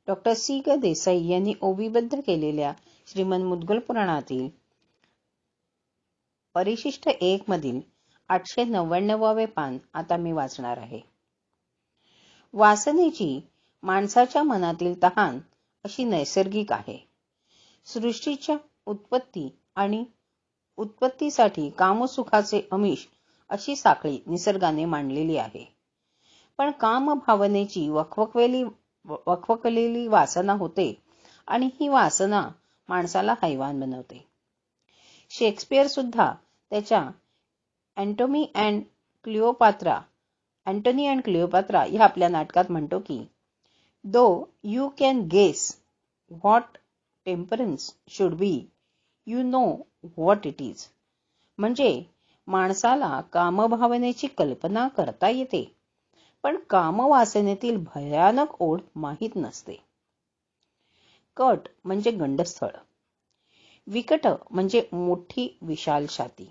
डॉ. C. ग. देसाई यांनी ओवीबद्ध केलेल्या श्रीमद मुद्गल पुराणातील परिशिष्ट 1 मधील 899 पान आता मी वाचणार आहे. वासनेची माणसाच्या मनातील तहान अशी नैसर्गिक आहे. सृष्टीच्या उत्पत्ती आणि उत्पत्तीसाठी कामसुखाचे आमिष अशी साखळी निसर्गाने मांडलेली आहे. पण कामभावनेची वखवकलेली वासना होते आणि ही वासना माणसाला हैवान बनवते. शेक्सपियर सुद्धा त्याच्या अँटोनी अँड क्लिओपात्रा या आपल्या नाटकात म्हणतो की do you can guess what temperance should be, you know what it is. म्हणजे माणसाला कामभावनेची कल्पना करता येते, पण कामवासनेतील भयानक ओढ माहीत नसते. कट म्हणजे गंडस्थळ, विकट म्हणजे मोठी विशाल छाती.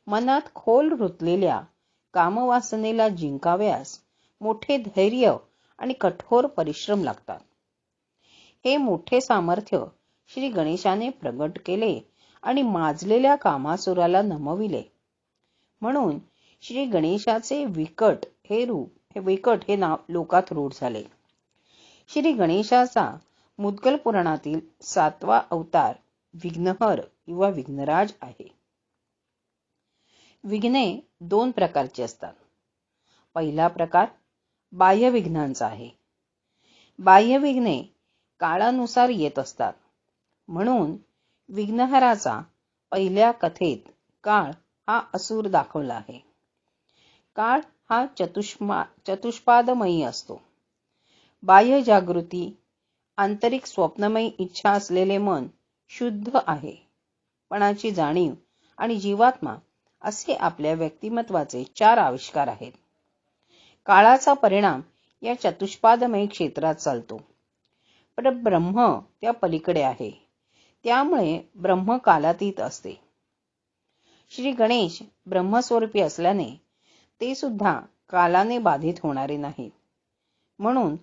मनात खोल रुतलेल्या कामवासनेला जिंकाव्यास मोठे धैर्य आणि कठोर परिश्रम लागतात. हे मोठे सामर्थ्य श्री गणेशाने प्रगट केले आणि माजलेल्या कामासुराला नमविले. म्हणून श्री गणेशाचे विकट हे नाव लोकात रूढ झाले. श्री गणेशाचा मुद्गल पुराणातील 7वा अवतार विघ्नहर किंवा विघ्नराज आहे. विघ्ने 2 प्रकारची असतात. पहिला प्रकार बाह्य विघ्नांचा आहे. बाह्य विघ्ने काळानुसार येत असतात. म्हणून विघ्नहराचा पहिल्या कथेत काळ हा असुर दाखवला आहे. काळ हा चतुष्पादमयी असतो. बाह्य जागृती, आंतरिक स्वप्नमयी इच्छा असलेले मन शुद्ध आहे. पणाची जाणीव आणि जीवात्मा असे आपल्या व्यक्तिमत्वाचे 4 आविष्कार आहेत. काळाचा परिणाम या चतुष्पादमयी क्षेत्रात चालतो, पण ब्रह्म त्या पलीकडे आहे. त्यामुळे ब्रह्म कालातीत असते. श्री गणेश ब्रह्मस्वरूपी असल्याने ते सुद्धा कालाने बाधित होणारे नाहीत. म्हणून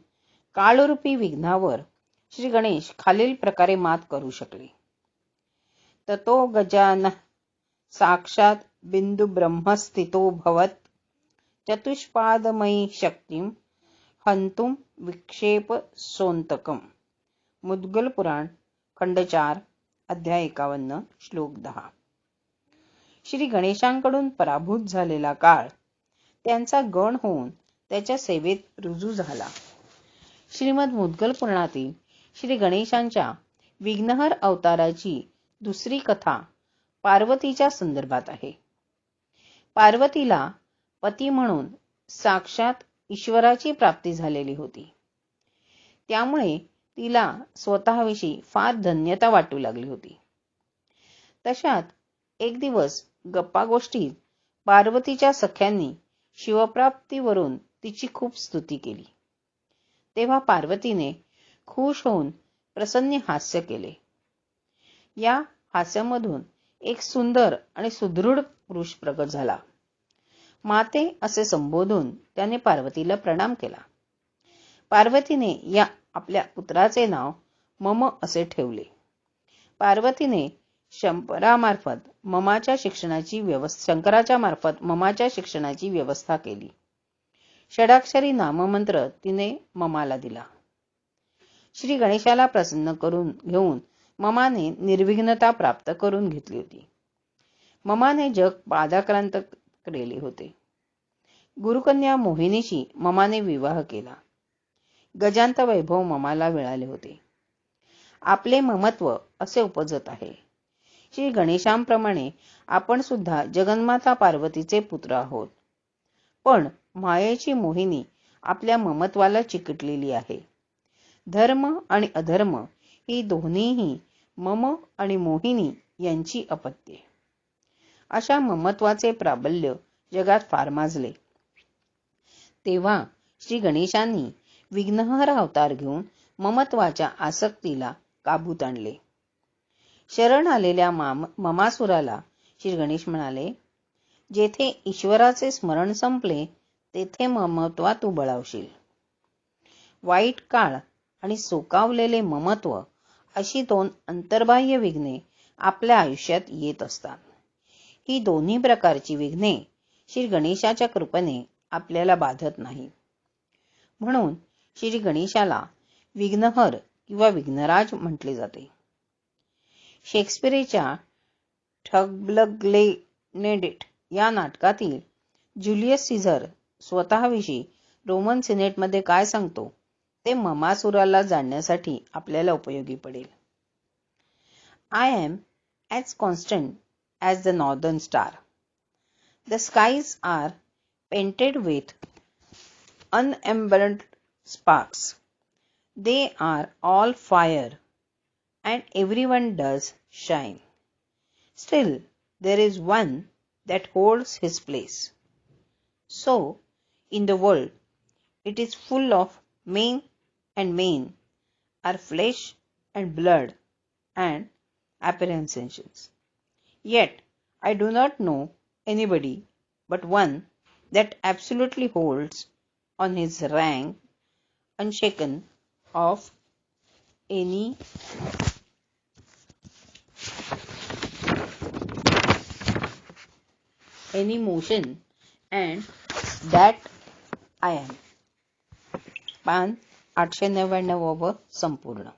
काळरूपी विघ्नावर श्री गणेश खालील प्रकारे मात करू शकले. ततो गजानः साक्षात बिंदू ब्रह्मस्थितोऽभवत् चतुष्पादमयी शक्तिं हन्तुं विक्षेप सोऽन्तकम्. मुद्गल पुराण खंड 4 अध्याय 51 श्लोक 10. श्री गणेशांकडून पराभूत झालेला काळ त्यांचा गण होऊन त्याच्या सेवेत रुजू झाला. श्रीमद मुद्गल पुराणातील श्री गणेशांच्या विघ्नहर अवताराची दुसरी कथा पार्वतीच्या संदर्भात आहे. पार्वतीला पती म्हणून साक्षात ईश्वराची प्राप्ती झालेली होती. त्यामुळे तिला स्वतःविषयी फार धन्यता वाटू लागली होती. तशात एक दिवस गप्पागोष्टीत पार्वतीच्या सख्यांनी शिवप्राप्तीवरून तिची खूप स्तुती केली. तेव्हा पार्वतीने खुश होऊन प्रसन्न हास्य केले. या हास्यामधून एक सुंदर आणि सुदृढ पुरुष प्रगट झाला. माते असे संबोधून त्याने पार्वतीला प्रणाम केला. पार्वतीने या आपल्या पुत्राचे नाव मम असे ठेवले. पार्वतीने शंकराच्या मार्फत ममाच्या शिक्षणाची व्यवस्था केली. षडाक्षरी नाममंत्र तिने ममाला दिला. श्री गणेशाला प्रसन्न करून घेऊन ममाने निर्विघ्नता प्राप्त करून घेतली होती. ममाने जग पादाक्रांत केले होते. गुरुकन्या मोहिनीशी ममाने विवाह केला. गजांत वैभव ममाला मिळाले होते. आपले ममत्व असे उपजत आहे. श्री गणेशांप्रमाणे आपण सुद्धा जगन्माता पार्वतीचे पुत्र आहोत. पण मायेची मोहिनी आपल्या ममत्वाला चिकटलेली आहे. धर्म आणि अधर्म ही दोन्हीही मम आणि मोहिनी यांची अपत्ये. अशा ममत्वाचे प्राबल्य जगात फार माजले. तेव्हा श्री गणेशांनी विघ्नहर अवतार घेऊन ममत्वाच्या आसक्तीला काबूत आणले. शरण आलेल्या ममासुराला श्री गणेश म्हणाले, जेथे ईश्वराचे स्मरण संपले तेथे ममत्वा तू बळावशील. वाईट काळ आणि सुकावलेले ममत्व अशी दोन अंतर्बाह्य विघ्ने आपल्या आयुष्यात येत असतात. ही दोन्ही प्रकारची विघ्ने श्री गणेशाच्या कृपेने आपल्याला बाधत नाही. म्हणून श्री गणेशाला विघ्नहर किंवा विघ्नराज म्हटले जाते. शेक्सपियरच्या ठगबगलेनेडेट या नाटकातील ज्युलियस सीझर स्वतःविषयी रोमन सिनेटमध्ये काय सांगतो ते ममासुराला जाणण्यासाठी आपल्याला उपयोगी पडेल. I am as constant as the northern star. The skies are painted with unemerald sparks. They are all fire, and everyone does shine. Still, there is one that holds his place. So, in the world, it is full of men, and men are flesh and blood and appearances. Yet, I do not know anybody but one that absolutely holds on his rank, unshaken of any motion, and that I am. पान 899 संपूर्ण.